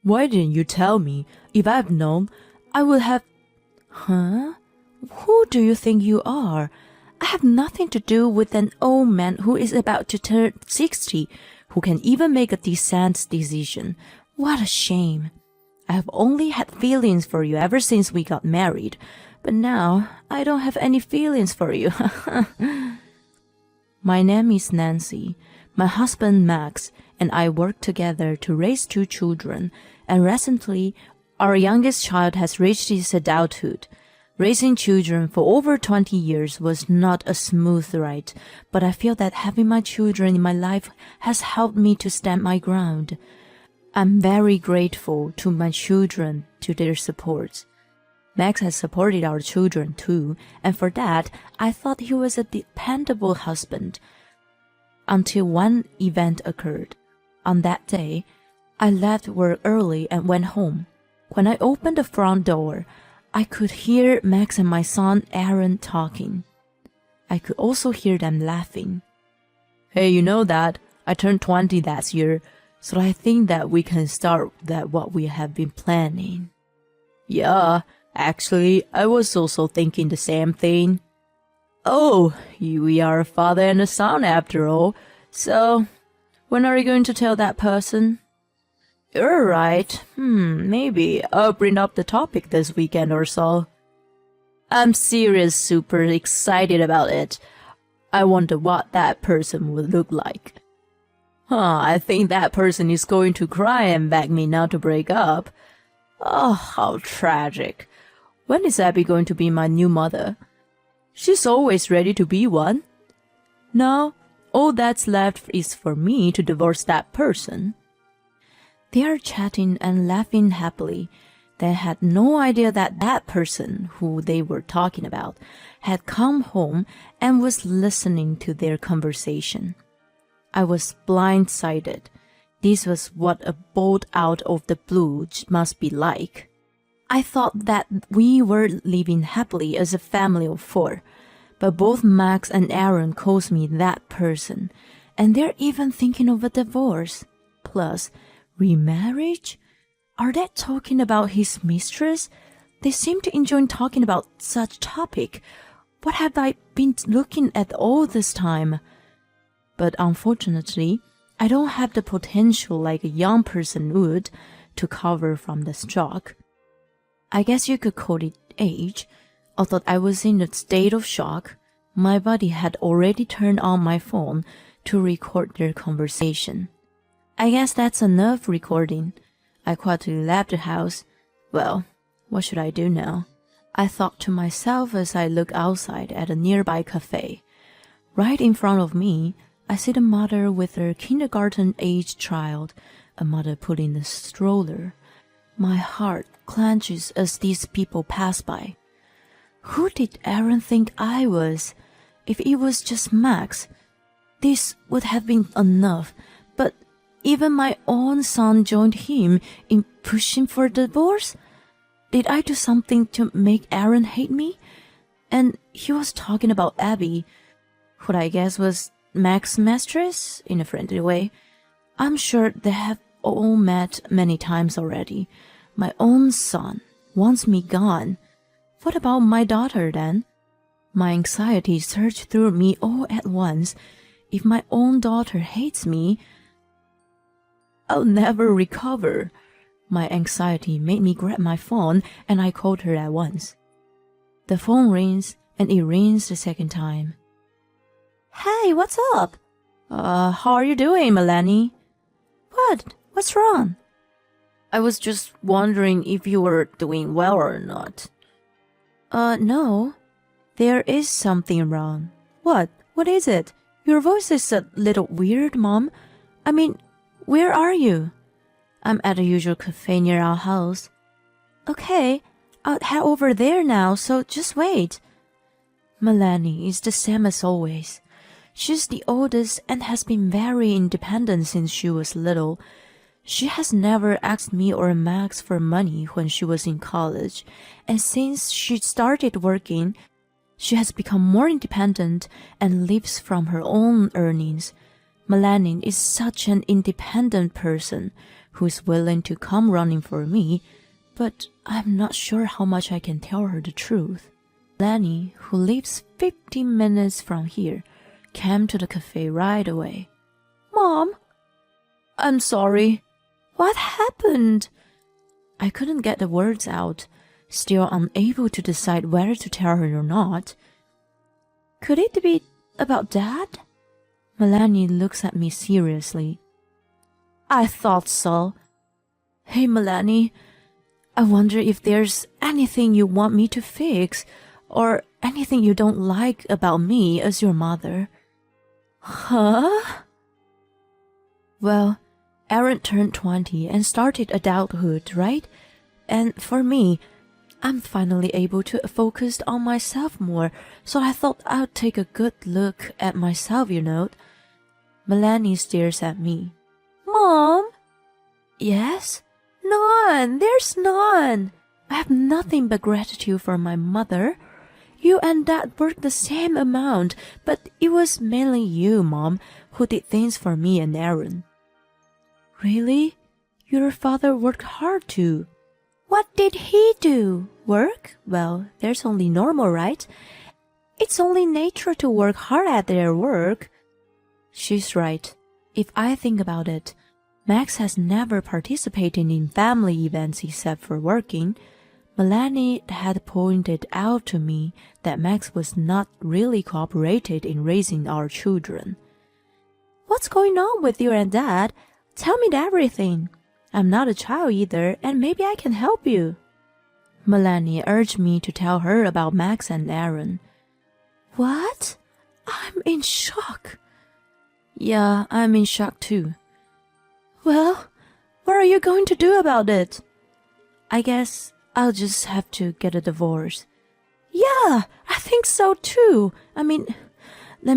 Why didn't you tell me? If I've known, I would have... Huh? Who do you think you are? I have nothing to do with an old man who is about to turn 60, who can even make a decent decision. What a shame. I have only had feelings for you ever since we got married, but now I don't have any feelings for you. My name is Nancy. My husband Max and I work together to raise 2 children, and recently our youngest child has reached his adulthood. Raising children for over 20 years was not a smooth ride, but I feel that having my children in my life has helped me to stand my ground. I'm very grateful to my children to their support. Max has supported our children too, and for that, I thought he was a dependable husband. Until one event occurred. On that day, I left work early and went home. When I opened the front door, I could hear Max and my son Aaron talking. I could also hear them laughing. Hey, you know that? I turned 20 that year, so I think that we can start that what we have been planning. Yeah, actually, I was also thinking the same thing. Oh, we are a father and a son after all, so when are you going to tell that person? You're right. Maybe I'll bring up the topic this weekend or so. I'm serious, super excited about it. I wonder what that person would look like. I think that person is going to cry and beg me not to break up. Oh, how tragic. When is Abby going to be my new mother? She's always ready to be one. Now, all that's left is for me to divorce that person. They are chatting and laughing happily. They had no idea that that person who they were talking about had come home and was listening to their conversation. I was blindsided. This was what a bolt out of the blue must be like. I thought that we were living happily as a family of 4, but both Max and Aaron calls me that person, and they're even thinking of a divorce. Plus, remarriage? Are they talking about his mistress? They seem to enjoy talking about such topic. What have I been looking at all this time? But unfortunately, I don't have the potential like a young person would to recover from the shock. I guess you could call it age. Although I was in a state of shock, my buddy had already turned on my phone to record their conversation. I guess that's enough recording. I quietly left the house. Well, what should I do now? I thought to myself as I looked outside at a nearby cafe. Right in front of me, I see the mother with her kindergarten-aged child, a mother pulling the stroller. My heart clenches as these people pass by. Who did Aaron think I was? If it was just Max, this would have been enough, but even my own son joined him in pushing for divorce? Did I do something to make Aaron hate me? And he was talking about Abby, who I guess was Max's mistress, in a friendly way. I'm sure they have all met many times already. My own son wants me gone. What about my daughter then? My anxiety surged through me all at once. If my own daughter hates me, I'll never recover. My anxiety made me grab my phone and I called her at once. The phone rings and it rings the second time. Hey, what's up? How are you doing, Melanie? What? What's wrong? I was just wondering if you were doing well or not. No. There is something wrong. What? What is it? Your voice is a little weird, Mom. I mean, where are you? I'm at the usual cafe near our house. Okay, I'll head over there now, so just wait. Melanie is the same as always. She's the oldest and has been very independent since she was little. She has never asked me or Max for money when she was in college, and since she started working, she has become more independent and lives from her own earnings. Melanie is such an independent person who is willing to come running for me, but I'm not sure how much I can tell her the truth. Lenny, who lives 15 minutes from here, came to the cafe right away. Mom, I'm sorry. What happened? I couldn't get the words out, still unable to decide whether to tell her or not. Could it be about Dad? Melanie looks at me seriously. I thought so. Hey, Melanie, I wonder if there's anything you want me to fix, or anything you don't like about me as your mother. Huh? Well, Aaron turned 20 and started adulthood, right? And for me, I'm finally able to focus on myself more, so I thought I'd take a good look at myself, you know. Melanie stares at me. Mom? Yes? None. There's none. I have nothing but gratitude for my mother. You and Dad worked the same amount, but it was mainly you, Mom, who did things for me and Aaron. Really? Your father worked hard too. What did he do? Work? Well, there's only normal, right? It's only nature to work hard at their work. She's right. If I think about it, Max has never participated in family events except for working. Melanie had pointed out to me that Max was not really cooperated in raising our children. What's going on with you and Dad? Tell me everything. I'm not a child either, and maybe I can help you. Melanie urged me to tell her about Max and Aaron. What? I'm in shock. Yeah, I'm in shock too. Well, what are you going to do about it? I guess I'll just have to get a divorce. Yeah, I think so too. Let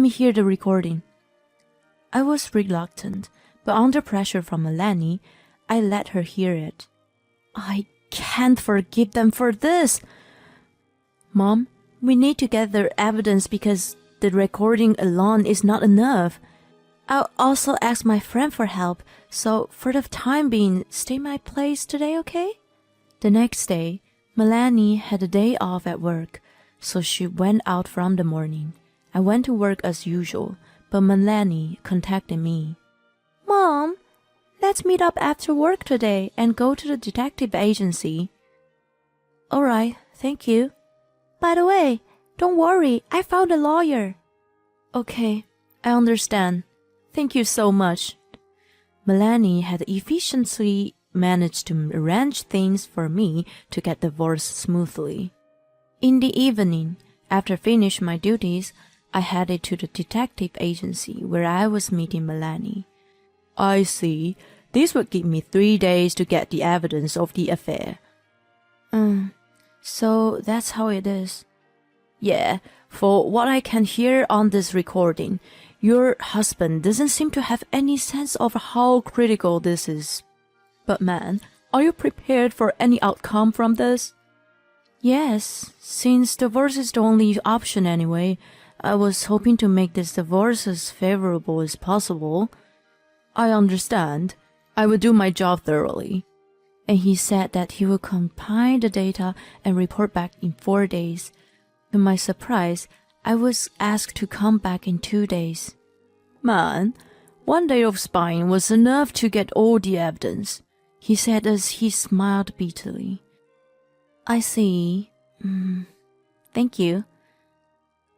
me hear the recording. I was reluctant, but under pressure from Melanie, I let her hear it. I can't forgive them for this. Mom, we need to gather evidence because the recording alone is not enough. I'll also ask my friend for help, so for the time being, stay in my place today, okay? The next day, Melanie had a day off at work, so she went out from the morning. I went to work as usual, but Melanie contacted me. Mom, let's meet up after work today and go to the detective agency. All right, thank you. By the way, don't worry, I found a lawyer. Okay, I understand. Thank you so much. Melanie had efficiently managed to arrange things for me to get divorced smoothly. In the evening, after finishing my duties, I headed to the detective agency where I was meeting Melanie. I see. This would give me 3 days to get the evidence of the affair. So that's how it is. Yeah, for what I can hear on this recording, your husband doesn't seem to have any sense of how critical this is. But man, are you prepared for any outcome from this? Yes, since divorce is the only option anyway, I was hoping to make this divorce as favorable as possible. I understand. I will do my job thoroughly. And he said that he will compile the data and report back in 4 days. To my surprise, I was asked to come back in 2 days. Man, 1 day of spying was enough to get all the evidence, he said as he smiled bitterly. I see. Thank you.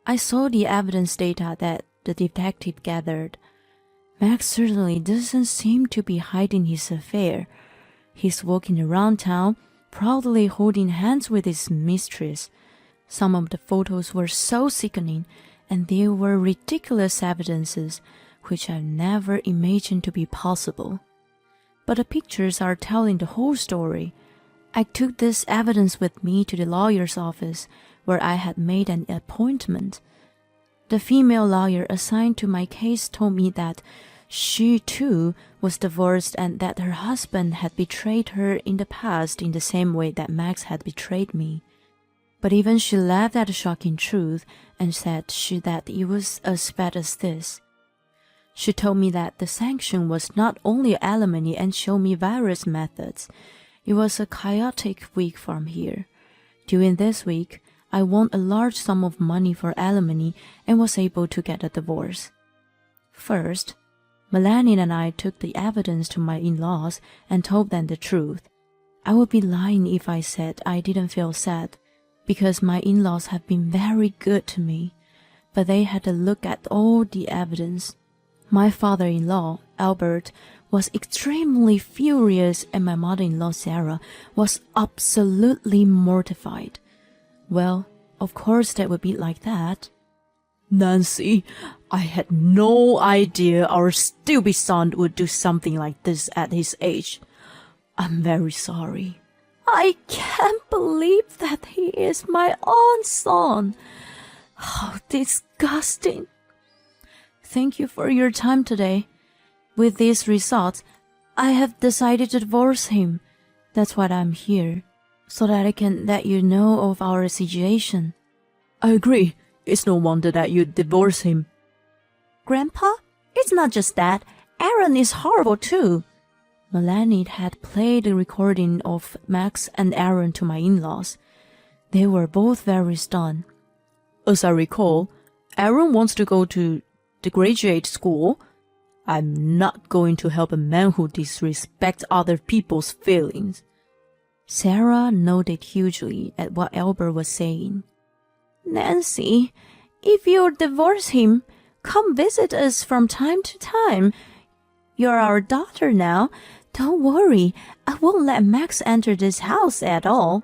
I saw the evidence data that the detective gathered. Max certainly doesn't seem to be hiding his affair. He's walking around town, proudly holding hands with his mistress. Some of the photos were so sickening, and there were ridiculous evidences which I never imagined to be possible. But the pictures are telling the whole story. I took this evidence with me to the lawyer's office, where I had made an appointment. The female lawyer assigned to my case told me that she, too, was divorced and that her husband had betrayed her in the past in the same way that Max had betrayed me. But even she laughed at the shocking truth and said that it was as bad as this. She told me that the sanction was not only alimony and showed me various methods. It was a chaotic week from here. During this week, I won a large sum of money for alimony and was able to get a divorce. First, Melanie and I took the evidence to my in-laws and told them the truth. I would be lying if I said I didn't feel sad, because my in-laws have been very good to me, but they had to look at all the evidence. My father-in-law, Albert, was extremely furious, and my mother-in-law, Sarah, was absolutely mortified. Well, of course that would be like that. Nancy, I had no idea our stupid son would do something like this at his age. I'm very sorry. I can't believe that he is my own son. How disgusting. Thank you for your time today. With these results, I have decided to divorce him. That's why I'm here, so that I can let you know of our situation. I agree. It's no wonder that you divorce him. Grandpa, it's not just that. Aaron is horrible too. Melanie had played the recording of Max and Aaron to my in-laws. They were both very stunned. As I recall, Aaron wants to go to the graduate school. I'm not going to help a man who disrespects other people's feelings. Sarah nodded hugely at what Albert was saying. Nancy, if you divorce him, come visit us from time to time. You're our daughter now. Don't worry, I won't let Max enter this house at all.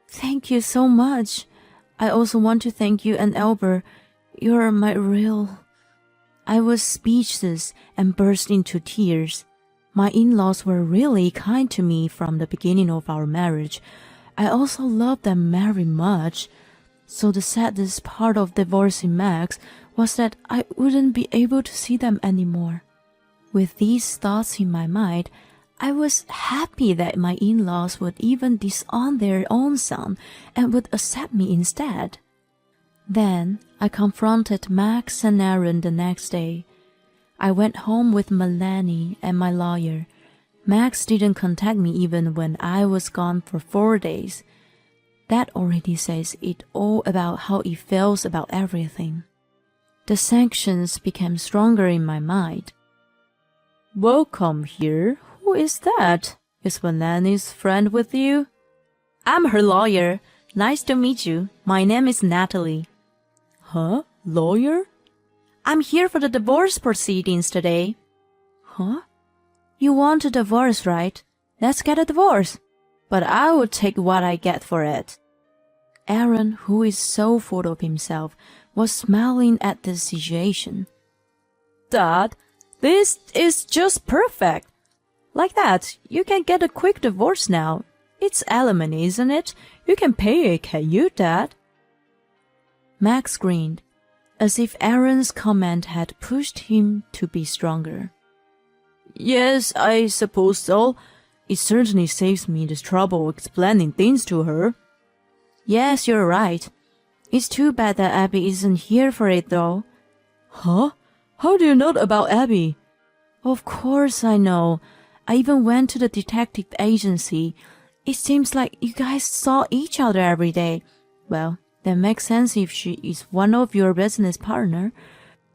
Thank you so much. I also want to thank you and Albert. You're my real... I was speechless and burst into tears. My in-laws were really kind to me from the beginning of our marriage. I also loved them very much. So the saddest part of divorcing Max was that I wouldn't be able to see them anymore. With these thoughts in my mind, I was happy that my in-laws would even disown their own son and would accept me instead. Then I confronted Max and Aaron the next day. I went home with Melanie and my lawyer. Max didn't contact me even when I was gone for 4 days. That already says it all about how he feels about everything. The sanctions became stronger in my mind. Welcome here. Who is that? Is Melanie's friend with you? I'm her lawyer. Nice to meet you. My name is Natalie. Huh? Lawyer? I'm here for the divorce proceedings today. Huh? You want a divorce, right? Let's get a divorce. But I will take what I get for it. Aaron, who is so full of himself, was smiling at the situation. Dad, this is just perfect. Like that, you can get a quick divorce now. It's alimony, isn't it? You can pay it, can you, Dad? Max grinned, as if Aaron's comment had pushed him to be stronger. Yes, I suppose so. It certainly saves me the trouble explaining things to her. Yes, you're right. It's too bad that Abby isn't here for it, though. Huh? How do you know about Abby? Of course I know. I even went to the detective agency. It seems like you guys saw each other every day. Well, that makes sense if she is one of your business partner.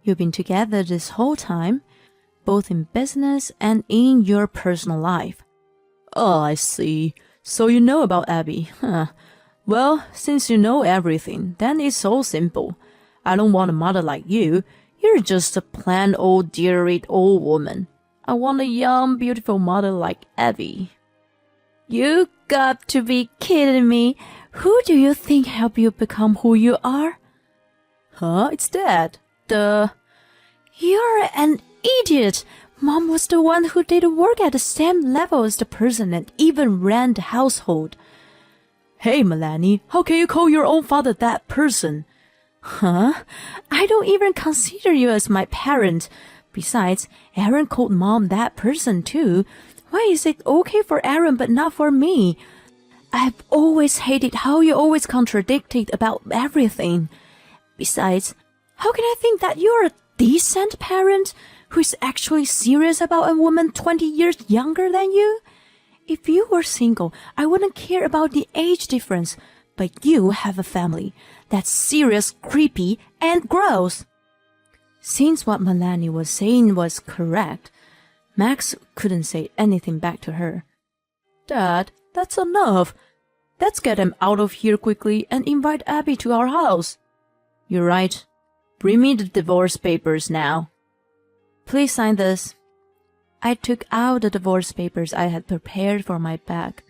You've been together this whole time, both in business and in your personal life. Oh, I see. So you know about Abby, huh? Well, since you know everything, then it's so simple. I don't want a mother like you. You're just a plain old dear-eyed old woman. I want a young, beautiful mother like Abby. You got to be kidding me. Who do you think helped you become who you are? Huh? It's Dad. You're an idiot. Mom was the one who did work at the same level as the person and even ran the household. Hey, Melanie, how can you call your own father that person? Huh? I don't even consider you as my parent. Besides, Aaron called Mom that person too. Why is it okay for Aaron but not for me? I've always hated how you always contradicted about everything. Besides, how can I think that you're a decent parent who is actually serious about a woman 20 years younger than you? If you were single, I wouldn't care about the age difference, but you have a family. That's serious, creepy, and gross. Since what Melanie was saying was correct, Max couldn't say anything back to her. Dad, that's enough. Let's get him out of here quickly and invite Abby to our house. You're right. Bring me the divorce papers now. Please sign this. I took out the divorce papers I had prepared for my bag.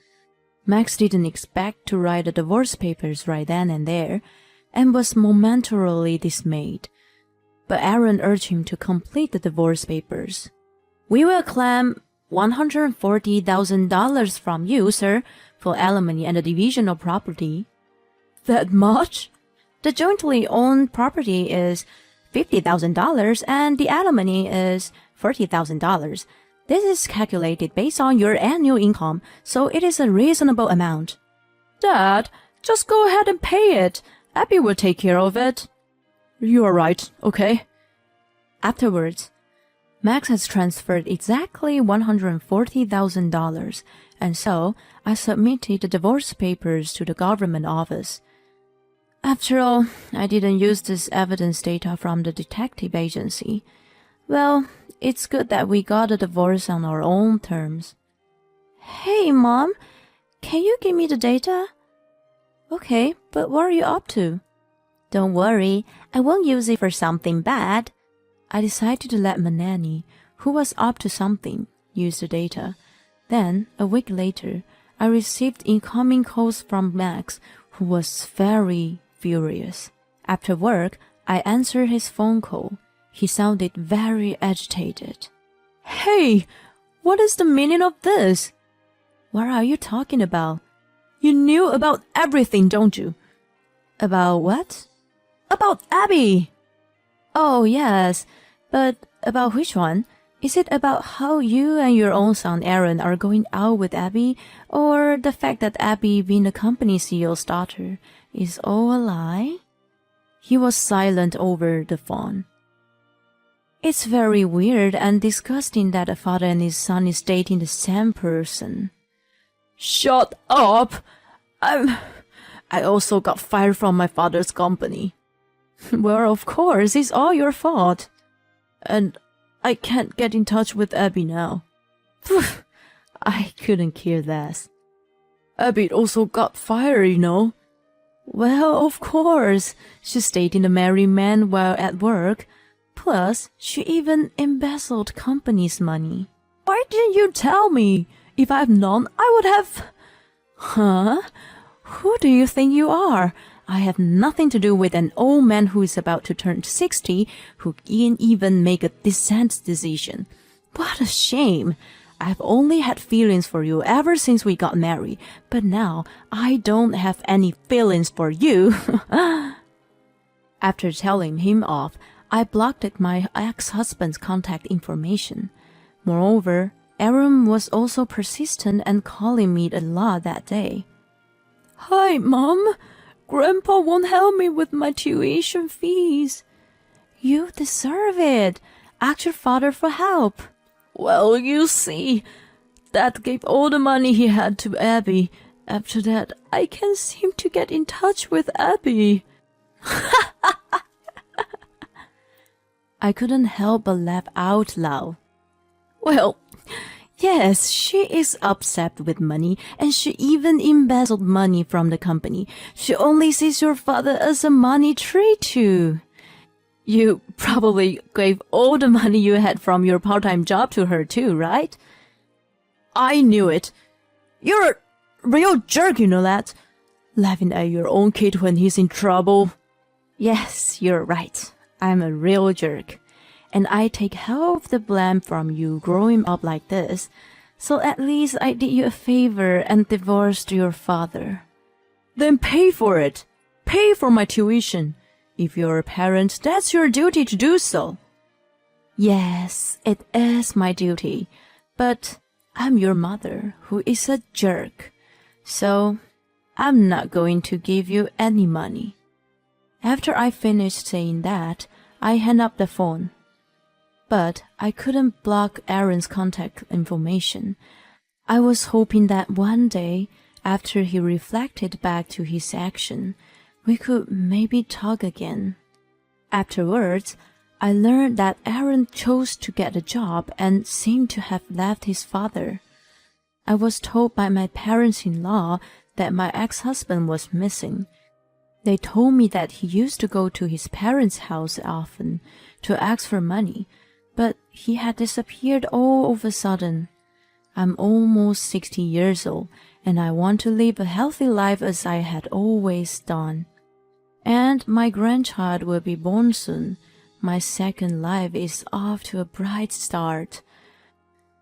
Max didn't expect to write the divorce papers right then and there, and was momentarily dismayed. But Aaron urged him to complete the divorce papers. We will claim $140,000 from you, sir, for alimony and the division of property. That much? The jointly owned property is $50,000 and the alimony is $40,000. This is calculated based on your annual income, so it is a reasonable amount. Dad, just go ahead and pay it. Abby will take care of it. You are right, okay? Afterwards, Max has transferred exactly $140,000, and so I submitted the divorce papers to the government office. After all, I didn't use this evidence data from the detective agency. Well, it's good that we got a divorce on our own terms. Hey, Mom, can you give me the data? Okay, but what are you up to? Don't worry, I won't use it for something bad. I decided to let Melanie, who was up to something, use the data. Then, a week later, I received incoming calls from Max, who was very furious. After work, I answered his phone call. He sounded very agitated. Hey, what is the meaning of this? What are you talking about? You knew about everything, don't you? About what? About Abby! Oh, yes, but about which one? Is it about how you and your own son Aaron are going out with Abby, or the fact that Abby, being the company CEO's daughter, is all a lie? He was silent over the phone. It's very weird and disgusting that a father and his son is dating the same person. Shut up! I also got fired from my father's company. Well, of course, it's all your fault. And I can't get in touch with Abby now. I couldn't care less. Abby also got fired, you know. Well, of course. She's dating a married man while at work. Plus, she even embezzled company's money. Why didn't you tell me? If I've known, I would have... Huh? Who do you think you are? I have nothing to do with an old man who is about to turn 60, who can't even make a decent decision. What a shame. I've only had feelings for you ever since we got married, but now I don't have any feelings for you. After telling him off, I blocked my ex-husband's contact information. Moreover, Aaron was also persistent and calling me a lot that day. Hi, Mom. Grandpa won't help me with my tuition fees. You deserve it. Ask your father for help. Well, you see, Dad gave all the money he had to Abby. After that, I can't seem to get in touch with Abby. I couldn't help but laugh out loud. Well, yes, she is upset with money, and she even embezzled money from the company. She only sees your father as a money tree too. You probably gave all the money you had from your part-time job to her too, right? I knew it. You're a real jerk, you know that? Laughing at your own kid when he's in trouble. Yes, you're right. I'm a real jerk. And I take half of the blame from you growing up like this. So at least I did you a favor and divorced your father. Then pay for it. Pay for my tuition. If you're a parent, that's your duty to do so. Yes, it is my duty. But I'm your mother, who is a jerk. So I'm not going to give you any money. After I finished saying that, I hung up the phone. But I couldn't block Aaron's contact information. I was hoping that one day, after he reflected back to his action, we could maybe talk again. Afterwards, I learned that Aaron chose to get a job and seemed to have left his father. I was told by my parents-in-law that my ex-husband was missing. They told me that he used to go to his parents' house often to ask for money, but he had disappeared all of a sudden. I'm almost 60 years old, and I want to live a healthy life as I had always done. And my grandchild will be born soon. My second life is off to a bright start.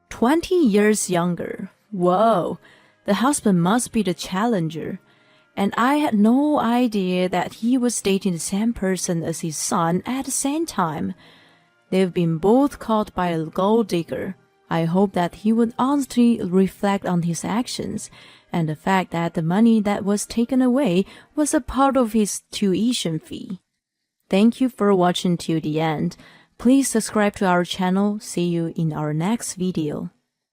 20 years younger. Whoa, the husband must be the challenger. And I had no idea that he was dating the same person as his son at the same time. They've been both caught by a gold digger. I hope that he would honestly reflect on his actions and the fact that the money that was taken away was a part of his tuition fee. Thank you for watching till the end. Please subscribe to our channel. See you in our next video.